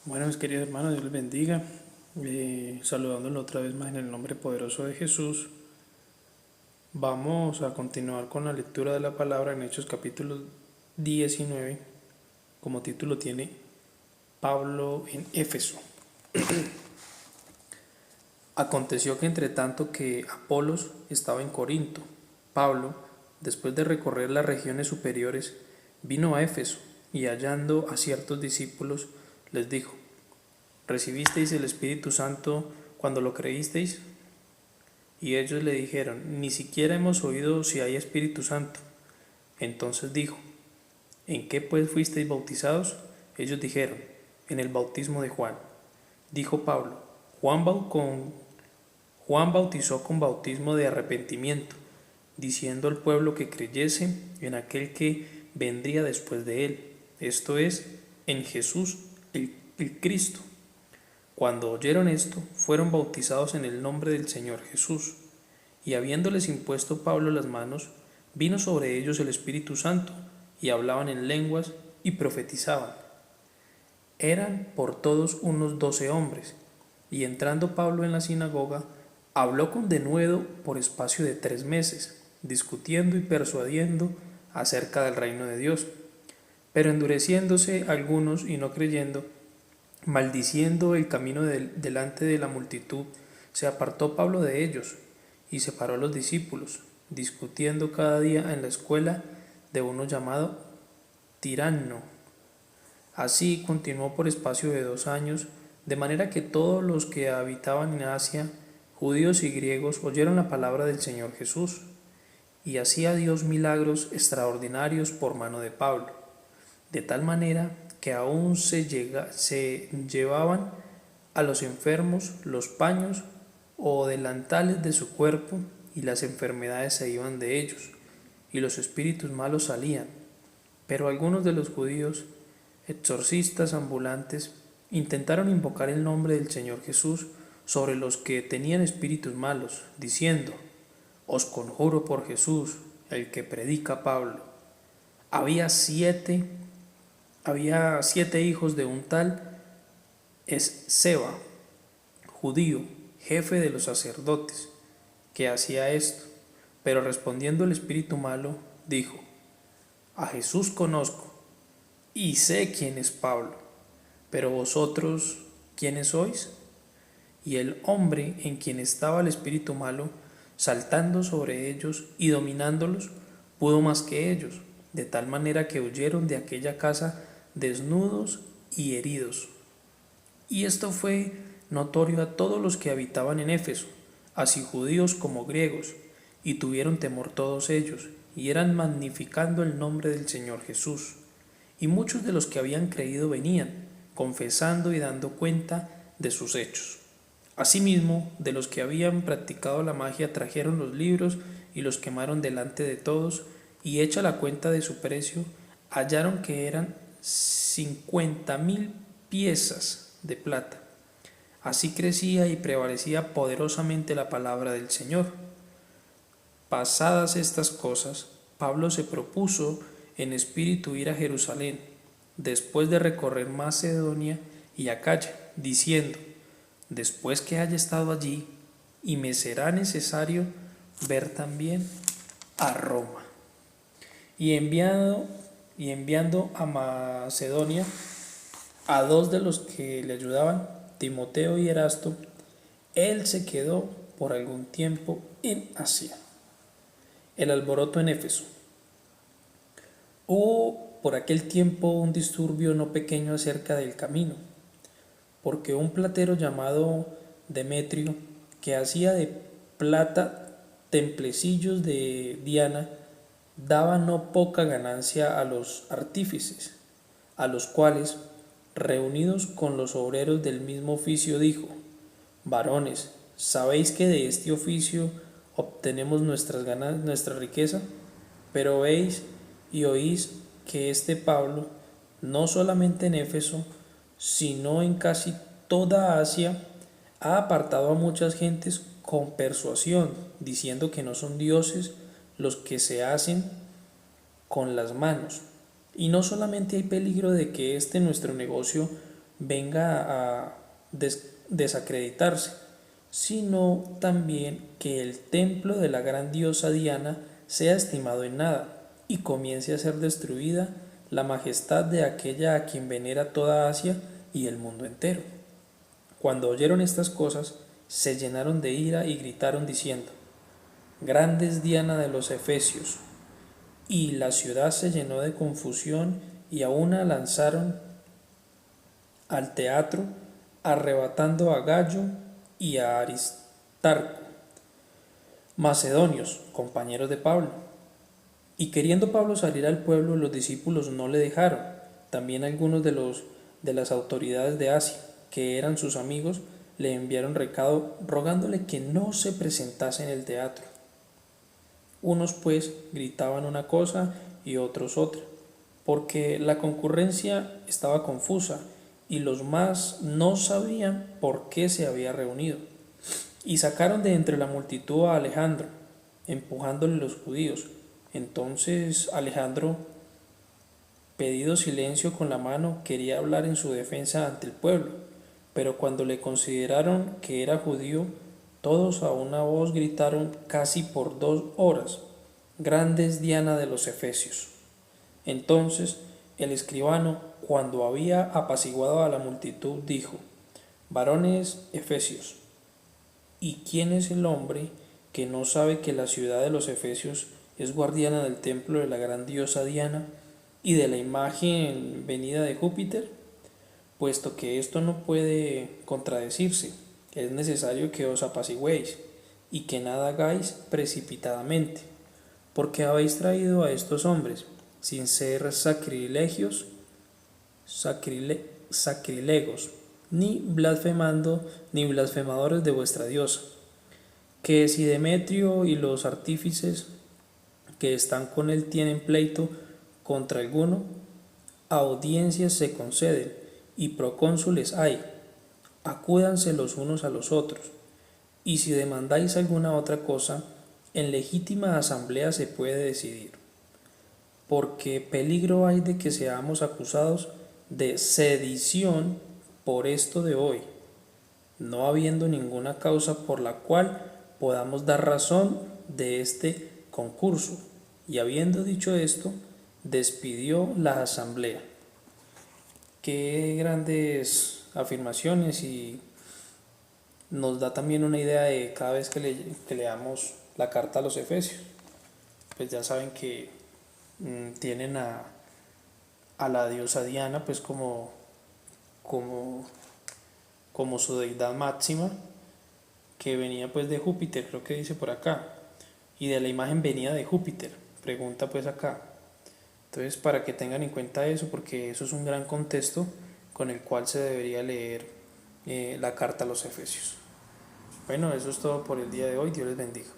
Bueno, mis queridos hermanos, Dios les bendiga. Saludándolo otra vez más en el nombre poderoso de Jesús. Vamos a continuar con la lectura de la palabra en Hechos capítulo 19. Como título tiene Pablo en Éfeso. Aconteció que entre tanto que Apolos estaba en Corinto, Pablo, después de recorrer las regiones superiores, vino a Éfeso y hallando a ciertos discípulos, les dijo: ¿Recibisteis el Espíritu Santo cuando lo creísteis? Y ellos le dijeron: Ni siquiera hemos oído si hay Espíritu Santo. Entonces dijo: ¿En qué pues fuisteis bautizados? Ellos dijeron: En el bautismo de Juan. Dijo Pablo: Juan bautizó con bautismo de arrepentimiento, diciendo al pueblo que creyese en aquel que vendría después de él, esto es, en Jesús el Cristo. Cuando oyeron esto, fueron bautizados en el nombre del Señor Jesús. Y habiéndoles impuesto Pablo las manos, vino sobre ellos el Espíritu Santo, y hablaban en lenguas y profetizaban. Eran por todos unos 12 hombres, y entrando Pablo en la sinagoga, habló con denuedo por espacio de 3 meses, discutiendo y persuadiendo acerca del reino de Dios. Pero endureciéndose algunos y no creyendo, maldiciendo el camino delante de la multitud, se apartó Pablo de ellos y separó a los discípulos, discutiendo cada día en la escuela de uno llamado Tiranno. Así continuó por espacio de 2 años, de manera que todos los que habitaban en Asia, judíos y griegos, oyeron la palabra del Señor Jesús, y hacía Dios milagros extraordinarios por mano de Pablo, de tal manera que aún se llevaban a los enfermos los paños o delantales de su cuerpo, y las enfermedades se iban de ellos, y los espíritus malos salían. Pero algunos de los judíos, exorcistas ambulantes, intentaron invocar el nombre del Señor Jesús sobre los que tenían espíritus malos, diciendo: Os conjuro por Jesús, el que predica Pablo. Había siete hijos de un tal Esceva, judío, jefe de los sacerdotes, que hacía esto. Pero respondiendo el espíritu malo, dijo: A Jesús conozco, y sé quién es Pablo, pero vosotros, ¿quiénes sois? Y el hombre en quien estaba el espíritu malo, saltando sobre ellos y dominándolos, pudo más que ellos, de tal manera que huyeron de aquella casa desnudos y heridos. Y esto fue notorio a todos los que habitaban en Éfeso, así judíos como griegos, y tuvieron temor todos ellos, y eran magnificando el nombre del Señor Jesús. Y muchos de los que habían creído venían, confesando y dando cuenta de sus hechos. Asimismo, de los que habían practicado la magia trajeron los libros y los quemaron delante de todos, y hecha la cuenta de su precio, hallaron que eran 50.000 piezas de plata. Así crecía y prevalecía poderosamente la palabra del Señor. Pasadas estas cosas, Pablo se propuso en espíritu ir a Jerusalén, después de recorrer Macedonia y Acaya, diciendo: Después que haya estado allí, y me será necesario ver también a Roma. Y enviando a Macedonia a 2 de los que le ayudaban, Timoteo y Erasto, él se quedó por algún tiempo en Asia. El alboroto en Éfeso. Hubo por aquel tiempo un disturbio no pequeño acerca del camino, porque un platero llamado Demetrio, que hacía de plata templecillos de Diana, daba no poca ganancia a los artífices, a los cuales, reunidos con los obreros del mismo oficio, dijo: Varones, ¿sabéis que de este oficio obtenemos nuestra riqueza? Pero veis y oís que este Pablo, no solamente en Éfeso, sino en casi toda Asia, ha apartado a muchas gentes con persuasión, diciendo que no son dioses los que se hacen con las manos. Y no solamente hay peligro de que este nuestro negocio venga a desacreditarse, sino también que el templo de la gran diosa Diana sea estimado en nada y comience a ser destruida la majestad de aquella a quien venera toda Asia y el mundo entero. Cuando oyeron estas cosas, se llenaron de ira y gritaron diciendo: Grande es Diana de los Efesios. Y la ciudad se llenó de confusión y a una lanzaron al teatro, arrebatando a Gallo y a Aristarco, macedonios, compañeros de Pablo. Y queriendo Pablo salir al pueblo, los discípulos no le dejaron. También algunos de las autoridades de Asia, que eran sus amigos, le enviaron recado rogándole que no se presentase en el teatro. Unos pues gritaban una cosa y otros otra, porque la concurrencia estaba confusa y los más no sabían por qué se había reunido. Y sacaron de entre la multitud a Alejandro, empujándole los judíos. Entonces Alejandro, pedido silencio con la mano, quería hablar en su defensa ante el pueblo, pero cuando le consideraron que era judío, todos a una voz gritaron casi por 2 horas: Grande es Diana de los Efesios. Entonces el escribano, cuando había apaciguado a la multitud, dijo: Varones efesios, ¿y quién es el hombre que no sabe que la ciudad de los Efesios es guardiana del templo de la gran diosa Diana y de la imagen venida de Júpiter? Puesto que esto no puede contradecirse, es necesario que os apaciguéis y que nada hagáis precipitadamente, porque habéis traído a estos hombres sin ser sacrilegos, ni blasfemando, ni blasfemadores de vuestra diosa, que si Demetrio y los artífices que están con él tienen pleito contra alguno, audiencias se conceden y procónsules hay, acúdanse los unos a los otros, y si demandáis alguna otra cosa, en legítima asamblea se puede decidir, porque peligro hay de que seamos acusados de sedición por esto de hoy, no habiendo ninguna causa por la cual podamos dar razón de este concurso. Y habiendo dicho esto, despidió la asamblea. Qué grandes afirmaciones, y nos da también una idea de cada vez que leamos la carta a los Efesios. Pues ya saben que tienen a la diosa Diana pues como su deidad máxima, que venía pues de Júpiter, creo que dice por acá, y de la imagen venida de Júpiter, pregunta pues acá. Entonces, para que tengan en cuenta eso, porque eso es un gran contexto con el cual se debería leer la carta a los Efesios. Bueno, eso es todo por el día de hoy. Dios les bendiga.